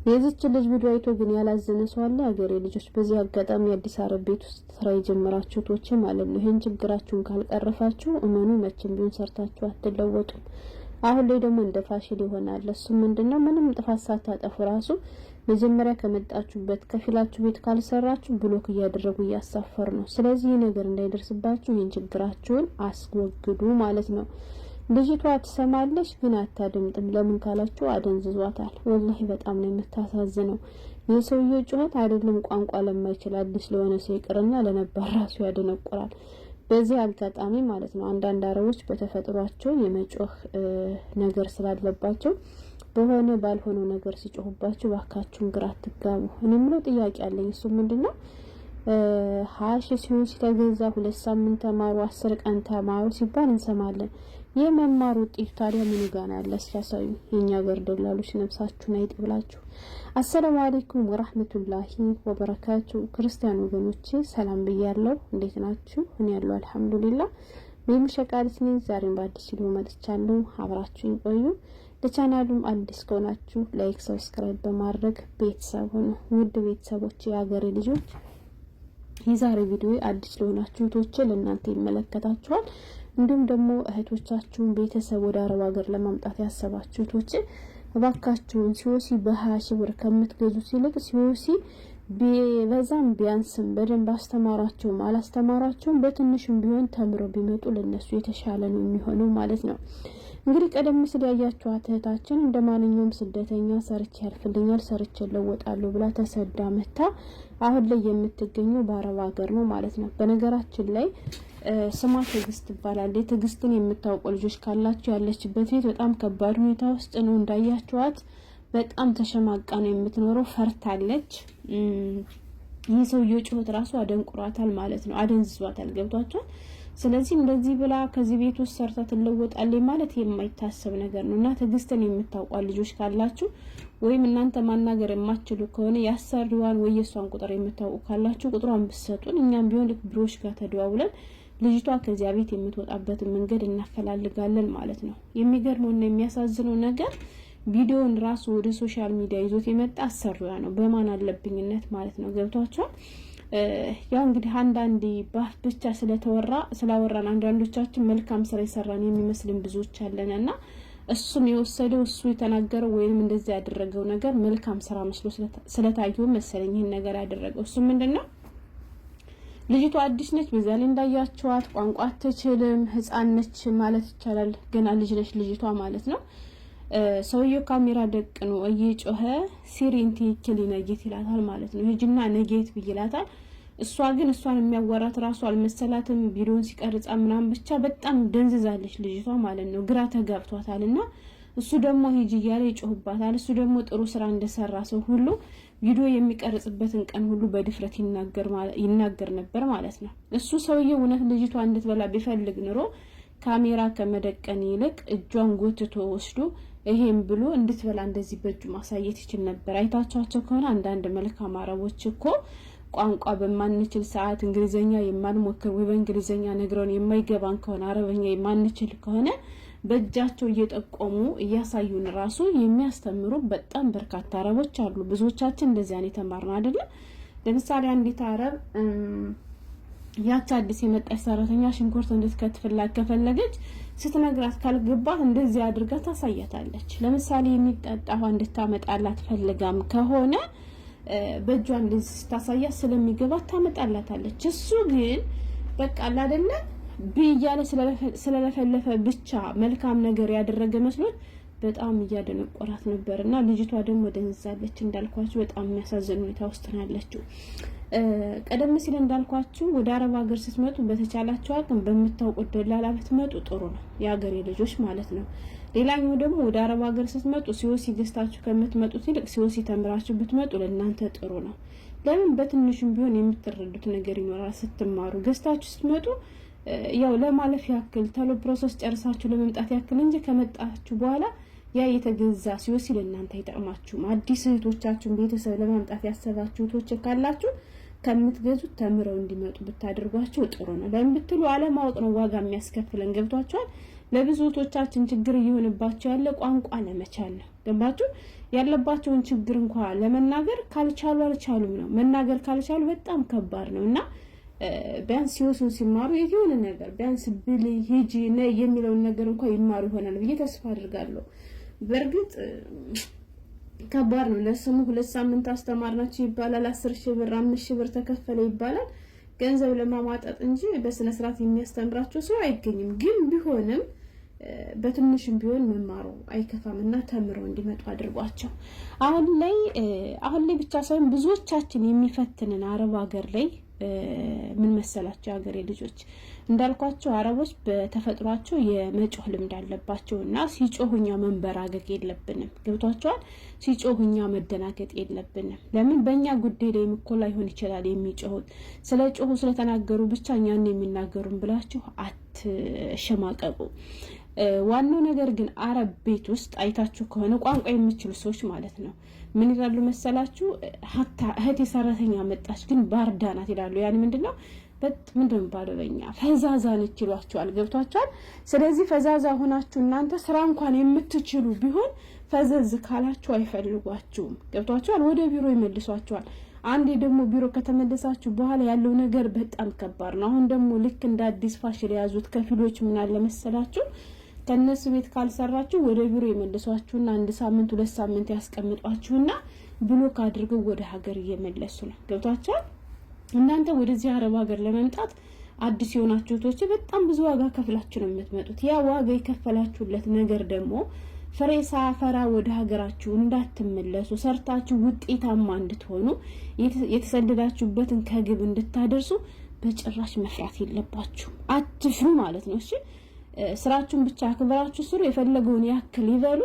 የዚች ልጅ ቪዲዮ አይቶ ግን ያላዘነ ሰው አለ? ሀገሬ ልጆች በዚህ አጋጣሚ አዲስ አረብ ቤት ውስጥ ስራ የጀመራችሁ ቶቼ ማለት ነው ይሄን ችግራችሁን ካልቀረፋችሁ እመኑ መቼም ቢሆን ሰርታችሁ አትለወጡም። አሁን ላይ ደግሞ እንደ ፋሽን ይሆናል። እሱ ምንድነው ምንም ጥፋት ሳታጠፉ ራሱ መጀመሪያ ከመጣችሁበት ከፊላችሁ ቤት ካልሰራችሁ ብሎክ እያደረጉ እያሳፈሩ ነው። ስለዚህ ይሄ ነገር እንዳይደርስባችሁ ይሄን ችግራችሁን አስወግዱ ማለት ነው። ልጅቷ ትሰማለች ግን አታደምጥም። ለምን ካላችሁ አደንዝዟታል። ወላሂ በጣም ነው የምታሳዝነው። የሰውየው ጩኸት አይደለም ቋንቋ ለማይችል አዲስ ለሆነ ሰው ይቅርና ለነበር ራሱ ያደነቁራል። በዚህ አጋጣሚ ማለት ነው አንዳንድ አረቦች በተፈጥሯቸው የመጮህ ነገር ስላለባቸው በሆነ ባልሆነው ነገር ሲጮህባችሁ ባካችሁን ግራ አትጋቡ። እኔ ምለው ጥያቄ አለኝ። እሱ ምንድነው ሀሽ ሲሆን ሲተገዛ 2 ሳምንት ተማሩ 10 ቀን ተማሩ ሲባል እንሰማለን። የመማሩ ውጤቱ ታዲያ ምን ጋር ነው ያለው? ሲያሳዩ የኛ ሀገር ደላሎች ነፍሳችሁን አይጥብላችሁ። አሰላሙ አለይኩም ወራህመቱላሂ ወበረካቱ። ክርስቲያን ወገኖቼ ሰላም ብያለሁ። እንዴት ናችሁ? እኔ ያለው አልሐምዱሊላህ በመሸቃለት ነኝ። ዛሬም በአዲስ ቪዲዮ መጥቻለሁ። አብራችሁኝ ቆዩ። ለቻናሉም አዲስ ከሆናችሁ ላይክ፣ ሰብስክራይብ በማድረግ ቤተሰብ ሁኑ። ውድ ቤተሰቦች የሀገሬ ልጆች የዛሬ ቪዲዮ አዲስ ለሆናችሁ እህቶቼ ለእናንተ ይመለከታችኋል። እንዲሁም ደግሞ እህቶቻችሁን ቤተሰብ ወደ አረብ ሀገር ለማምጣት ያሰባችሁ እህቶቼ እባካችሁን ሲኦሲ በ20 ሺህ ብር ከምትገዙት ይልቅ ሲኦሲ በዛም ቢያንስም በደንብ አስተማራቸውም አላስተማራቸውም በትንሹም ቢሆን ተምረው ቢመጡ ለነሱ የተሻለ ነው የሚሆነው ማለት ነው። እንግዲህ ቀደም ሲል ያያችኋት እህታችን እንደማንኛውም ስደተኛ ሰርቼ ያልፍልኛል ሰርቼ ለወጣለሁ ብላ ተሰዳ መታ አሁን ላይ የምትገኘው በአረብ ሀገር ነው ማለት ነው። በነገራችን ላይ ስሟ ትግስት ይባላል። ትግስትን የምታውቁ ልጆች ካላችሁ ያለችበት ቤት በጣም ከባድ ሁኔታ ውስጥ ነው። እንዳያችኋት በጣም ተሸማቃ ነው የምትኖረው። ፈርታለች። ይህ ሰውዬው ጩኸት ራሱ አደንቁሯታል ማለት ነው። አደንዝዟታል። ገብቷችኋል? ስለዚህ እንደዚህ ብላ ከዚህ ቤት ውስጥ ሰርታ ትለወጣለች ማለት የማይታሰብ ነገር ነውና ትግስትን የምታውቁ ልጆች ካላችሁ ወይም እናንተ ማናገር የማትችሉ ከሆነ ያሰሪዋን ወይ የሷን ቁጥር የምታውቁ ካላችሁ ቁጥሯን ብትሰጡን እኛም ቢሆን ብሮሽ ጋር ተደዋውለን ልጅቷ ከዚያ ቤት የምትወጣበትን መንገድ እናፈላልጋለን ማለት ነው። የሚገርመውና የሚያሳዝነው ነገር ቪዲዮን ራሱ ወደ ሶሻል ሚዲያ ይዞት የመጣ አሰሪዋ ነው በማን አለብኝነት ማለት ነው። ገብቷችኋል? ያው እንግዲህ አንዳንዴ ባፍ ብቻ ስላወራን አንዳንዶቻችን መልካም ስራ ይሰራን የሚመስልን ብዙዎች አለንና እሱም የወሰደው እሱ የተናገረው ወይንም እንደዚህ ያደረገው ነገር መልካም ስራ መስሎ ስለታየው መሰለኝ ይሄን ነገር ያደረገው። እሱ ምንድነው ልጅቷ አዲስ ነች። በዛ ላይ እንዳያችኋት ቋንቋ አትችልም፣ ህፃን ነች ማለት ይቻላል። ገና ልጅ ነች ልጅቷ ማለት ነው። ሰውየው ካሜራ ደቅኖ እየጮኸ ሲሪንቲ ክሊነጌት ይላታል ማለት ነው። ሂጂና ነጌት ይላታል። እሷ ግን እሷን የሚያወራት ራሱ አልመሰላትም። ቪዲዮን ሲቀርጻ ምናምን ብቻ በጣም ደንዝዛለች ልጅቷ ማለት ነው። ግራ ተጋብቷታልና እሱ ደግሞ ሂጂ እያለ ይጮህባታል። እሱ ደግሞ ጥሩ ስራ እንደሰራ ሰው ሁሉ ቪዲዮ የሚቀርጽበትን ቀን ሁሉ በድፍረት ይናገር ነበር ማለት ነው። እሱ ሰውየው እውነት ልጅቷ እንድትበላ ቢፈልግ ኑሮ ካሜራ ከመደቀን ይልቅ እጇን ጎትቶ ወስዶ ይሄን ብሎ እንድትበላ እንደዚህ በእጁ ማሳየት ይችል ነበር። አይታቻቸው ከሆነ አንዳንድ መልካም አረቦች እኮ ቋንቋ በማንችል ሰዓት እንግሊዘኛ የማንሞክር ወይ በእንግሊዘኛ ነግረውን የማይገባን ከሆነ አረበኛ የማንችል ከሆነ በእጃቸው እየጠቆሙ እያሳዩን ራሱ የሚያስተምሩ በጣም በርካታ አረቦች አሉ። ብዙዎቻችን እንደዚያ ነው የተማርነው አይደል? ለምሳሌ አንዲት አረብ ያቺ አዲስ የመጣች ሰራተኛ ሽንኩርት እንድትከትፍላት ከፈለገች ስትነግራት ካልገባት እንደዚህ አድርጋ ታሳያታለች። ለምሳሌ የሚጠጣው እንድታመጣላት ፈልጋም ከሆነ በእጇ እንደዚህ ስታሳያት ስለሚገባት ታመጣላታለች። እሱ ግን በቃ አይደለ ቢያለ ስለለፈለፈ ብቻ መልካም ነገር ያደረገ መስሎት በጣም እያደነቆራት ነበርና ልጅቷ ደግሞ ደንዛለች። እንዳልኳችሁ በጣም የሚያሳዝን ሁኔታ ውስጥ ናለችው። ቀደም ሲል እንዳልኳችሁ ወደ አረብ ሀገር ስትመጡ በተቻላችሁ አቅም በመታወቁት ደላላ ብትመጡ ጥሩ ነው፣ የሀገሬ ልጆች ማለት ነው። ሌላኛው ደግሞ ወደ አረብ ሀገር ስትመጡ ሲኦሲ ገዝታችሁ ከምትመጡት ይልቅ ሲኦሲ ተምራችሁ ብትመጡ ለእናንተ ጥሩ ነው። ለምን በትንሹም ቢሆን የምትረዱት ነገር ይኖራል ስትማሩ። ገዝታችሁ ስትመጡ ያው ለማለፍ ያክል ተሎ ፕሮሰስ ጨርሳችሁ ለመምጣት ያክል እንጂ ከመጣችሁ በኋላ ያ የተገዛ ሲኦሲ ለእናንተ አይጠቅማችሁም። አዲስ እህቶቻችሁን ቤተሰብ ለማምጣት ያሰባችሁ እህቶች ካላችሁ ከምትገዙት ተምረው እንዲመጡ ብታደርጓቸው ጥሩ ነው። ለምን ብትሉ አለማወቅ ነው ዋጋ የሚያስከፍለን። ገብቷችኋል? ለብዙ እህቶቻችን ችግር እየሆነባቸው ያለ ቋንቋ ለመቻል ነው። ገባችሁ? ያለባቸውን ችግር እንኳን ለመናገር ካልቻሉ አልቻሉም ነው። መናገር ካልቻሉ በጣም ከባድ ነው እና ቢያንስ ሲወስኑ ሲማሩ የሆነ ነገር ቢያንስ ብሊ ሂጂ ነይ የሚለውን ነገር እንኳን ይማሩ ይሆናል ብዬ ተስፋ አድርጋለሁ። በእርግጥ ከባድ ነው። ለስሙ 2 ሳምንት አስተማርናችሁ ይባላል፣ 10,000 ብር 5,000 ብር ተከፈለ ይባላል። ገንዘብ ለማማጣት እንጂ በስነ ስርዓት የሚያስተምራቸው ሰው አይገኝም። ግን ቢሆንም በትንሽም ቢሆን መማሩ አይከፋምና ተምረው እንዲመጡ አድርጓቸው። አሁን ላይ ብቻ ሳይሆን ብዙዎቻችን የሚፈትንን አረብ ሀገር ላይ ምን መሰላቸው ሀገሬ ልጆች እንዳልኳቸው አረቦች በተፈጥሯቸው የመጮህ ልምድ አለባቸውና ሲጮሁኛ መንበራገግ የለብንም። ገብቷቸዋል። ሲጮሁኛ መደናገጥ የለብንም። ለምን በእኛ ጉዳይ ላይ ምኮላ ይሆን ይችላል የሚጮሁት። ስለ ጮሁ ስለተናገሩ ብቻ እኛን የሚናገሩን ብላችሁ አትሸማቀቁ። ዋናው ነገር ግን አረብ ቤት ውስጥ አይታችሁ ከሆነ ቋንቋ የሚችሉ ሰዎች ማለት ነው ምን ይላሉ መሰላችሁ? ሀታ እህቴ ሰራተኛ መጣች ግን ባርዳ ናት ይላሉ። ያን ምንድነው ምንድነው ባለበኛ ፈዛዛ ነች ይሏቸዋል። ገብቷቸዋል። ስለዚህ ፈዛዛ ሆናችሁ እናንተ ስራ እንኳን የምትችሉ ቢሆን ፈዘዝ ካላችሁ አይፈልጓችሁም። ገብቷቸዋል። ወደ ቢሮ ይመልሷቸዋል። አንዴ ደግሞ ቢሮ ከተመለሳችሁ በኋላ ያለው ነገር በጣም ከባድ ነው። አሁን ደግሞ ልክ እንደ አዲስ ፋሽን የያዙት ከፊሎች ምን አለ መሰላችሁ? ከነሱ ቤት ካልሰራችሁ ወደ ቢሮ ይመልሷችሁና 1 ሳምንት 2 ሳምንት ያስቀምጧችሁና ብሎክ አድርገው ወደ ሀገር እየመለሱ ነው። ገብቷቸዋል። እናንተ ወደዚህ አረብ ሀገር ለመምጣት አዲስ የሆናችሁ ቶች በጣም ብዙ ዋጋ ከፍላችሁ ነው የምትመጡት። ያ ዋጋ የከፈላችሁለት ነገር ደግሞ ፍሬ ሳያፈራ ወደ ሀገራችሁ እንዳትመለሱ ሰርታችሁ ውጤታማ እንድትሆኑ የተሰደዳችሁበትን ከግብ እንድታደርሱ በጭራሽ መፍራት የለባችሁ። አትፍሩ ማለት ነው። እሺ ስራችሁን ብቻ አክብራችሁ ስሩ። የፈለገውን ያክል ይበሉ።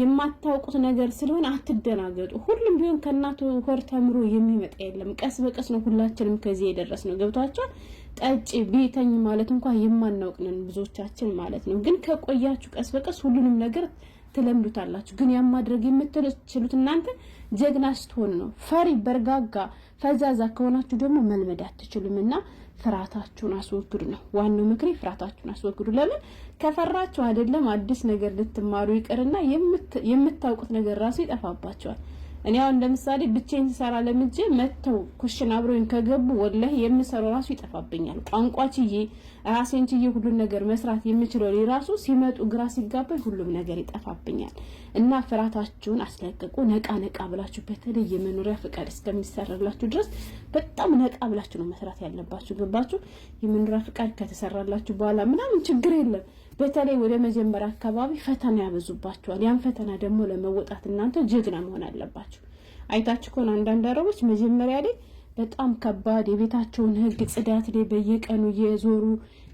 የማታውቁት ነገር ስለሆነ አትደናገጡ። ሁሉም ቢሆን ከእናቱ ሆድ ተምሮ የሚመጣ የለም። ቀስ በቀስ ነው ሁላችንም ከዚህ የደረስነው። ገብቷችኋል? ጠጪ ቤተኝ ማለት እንኳን የማናውቅነን ብዙዎቻችን ማለት ነው። ግን ከቆያችሁ ቀስ በቀስ ሁሉንም ነገር ትለምዱታላችሁ። ግን ያን ማድረግ የምትችሉት እናንተ ጀግና ስትሆኑ ነው። ፈሪ በርጋጋ ፈዛዛ ከሆናችሁ ደግሞ መልመድ አትችሉምና ፍራታችሁን አስወግዱ ነው ዋናው ምክሬ። ፍራታችሁን አስወግዱ። ለምን ከፈራችሁ አይደለም አዲስ ነገር ልትማሩ ይቀርና የምታውቁት ነገር ራሱ ይጠፋባችኋል። እኔ አሁን ለምሳሌ ብቻዬን ሰራ ለምጄ መተው ኩሽና አብሮኝ ከገቡ ወላሂ የምሰራው ራሱ ይጠፋብኛል። ቋንቋችዬ ራሴን ችዬ ሁሉ ነገር መስራት የምችለው ራሱ ሲመጡ ግራ ሲጋባኝ ሁሉም ነገር ይጠፋብኛል። እና ፍራታችሁን አስለቀቁ። ነቃ ብላችሁ በተለይ የመኖሪያ ፍቃድ እስከሚሰራላችሁ ድረስ በጣም ነቃ ብላችሁ ነው መስራት ያለባችሁ። ገባችሁ? የመኖሪያ ፍቃድ ከተሰራላችሁ በኋላ ምናምን ችግር የለም። በተለይ ወደ መጀመሪያ አካባቢ ፈተና ያበዙባችኋል። ያን ፈተና ደግሞ ለመወጣት እናንተ ጀግና መሆን አለባችሁ። አይታችሁ ከሆነ አንዳንድ አረቦች መጀመሪያ ላይ በጣም ከባድ የቤታቸውን ህግ ጽዳት ላይ በየቀኑ እየዞሩ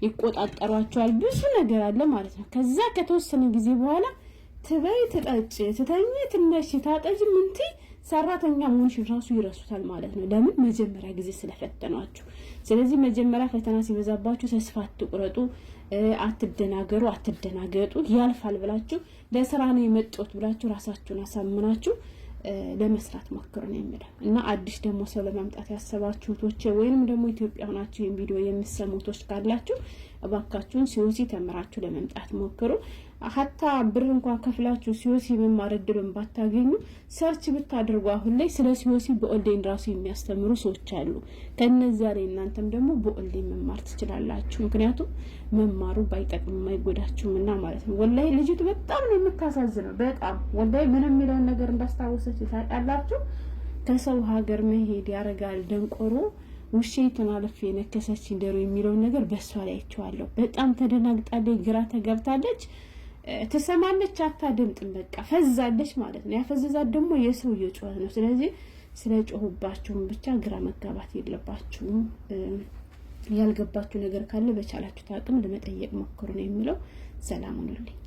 ይቆጣጠሯቸዋል። ብዙ ነገር አለ ማለት ነው። ከዛ ከተወሰነ ጊዜ በኋላ ትበይ ትጠጪ ትተኝ ትነሽ ታጠጂ ምንቲ ሰራተኛ መሆንሽን ራሱ ይረሱታል ማለት ነው። ለምን? መጀመሪያ ጊዜ ስለፈተናችሁ። ስለዚህ መጀመሪያ ፈተና ሲበዛባችሁ ተስፋ አትቁረጡ፣ አትደናገጡ። ያልፋል ብላችሁ ለስራ ነው የመጣሁት ብላችሁ ራሳችሁን አሳምናችሁ ለመስራት ሞክሩ ነው የሚለው። እና አዲስ ደግሞ ሰው ለማምጣት ያሰባችሁ ቶች ወይንም ደግሞ ኢትዮጵያ ሆናችሁ ይሄን ቪዲዮ የምትሰሙቶች ካላችሁ እባካችሁን ሲኦሲ ተመራችሁ ለመምጣት ሞክሩ። ሀታ ብር እንኳን ከፍላችሁ ሲኦሲ መማር እድሉን ባታገኙ ሰርች ብታደርጉ አሁን ላይ ስለ ሲኦሲ በኦንላይን ራሱ የሚያስተምሩ ሰዎች አሉ። ከነዚያ ላይ እናንተም ደግሞ በኦንላይን መማር ትችላላችሁ። ምክንያቱም መማሩ ባይጠቅም አይጎዳችሁም እና ማለት ነው። ወላሂ ልጅቱ በጣም ነው የምታሳዝነው። በጣም ወላሂ ምንም የሚለውን ነገር እንዳስታወሰች ታውቃላችሁ። ከሰው ሀገር መሄድ ያረጋል ደንቆሮ ውሸይቱን አለፈ የነከሰች እንደሩ የሚለውን ነገር በሷ ላይ አይቼዋለሁ። በጣም ተደናግጣለች፣ ግራ ተጋብታለች። ተሰማለች፣ አታደምጥም። በቃ ፈዛለች ማለት ነው። ያፈዘዛት ደግሞ የሰው የጮህ ነው። ስለዚህ ስለ ጮህባችሁም ብቻ ግራ መጋባት የለባችሁም። ያልገባችሁ ነገር ካለ በቻላችሁ ታቅም ለመጠየቅ ሞክሩ ነው የሚለው። ሰላም ሁኑልኝ።